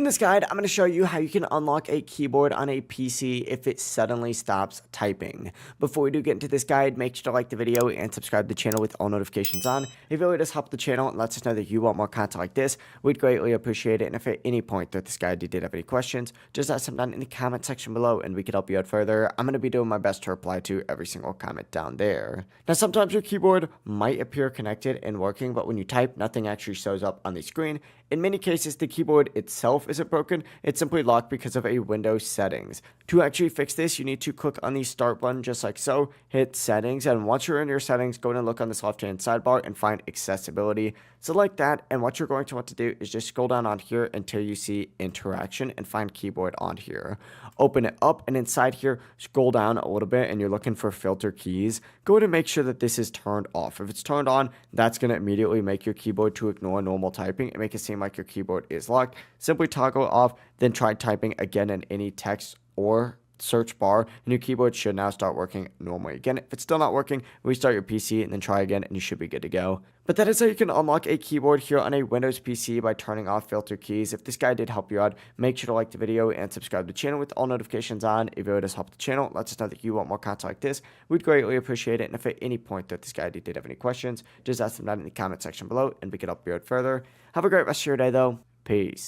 So in this guide, I'm going to show you how you can unlock a keyboard on a PC if it suddenly stops typing. Before we do get into this guide, make sure to like the video and subscribe to the channel with all notifications on. It really does help the channel and lets us know that you want more content like this. We'd greatly appreciate it. And if at any point throughout this guide you did have any questions, just ask them down in the comment section below and we could help you out further. I'm going to be doing my best to reply to every single comment down there. Now, sometimes your keyboard might appear connected and working, but when you type, nothing actually shows up on the screen. In many cases, the keyboard itself isn't broken, it's simply locked because of a Windows settings. To actually fix this, you need to click on the start button just like so, hit settings, and once you're in your settings, go and look on this left-hand sidebar and find accessibility. Select that, and what you're going to want to do is just scroll down on here until you see interaction and find keyboard on here. Open it up, and inside here, scroll down a little bit, and you're looking for filter keys. Go ahead and make sure that this is turned off. If it's turned on, that's going to immediately make your keyboard to ignore normal typing and make it seem like your keyboard is locked. Simply toggle it off, then try typing again in any text or search bar, and your keyboard should now start working normally. Again, if it's still not working, restart your PC and then try again and you should be good to go. But that is how you can unlock a keyboard here on a Windows PC by turning off filter keys. If this guide did help you out, make sure to like the video and subscribe to the channel with all notifications on. If it really does help the channel, lets us know that you want more content like this. We'd greatly appreciate it. And if at any point that this guide you did have any questions, just ask them down in the comment section below and we can help you out further. Have a great rest of your day though. Peace.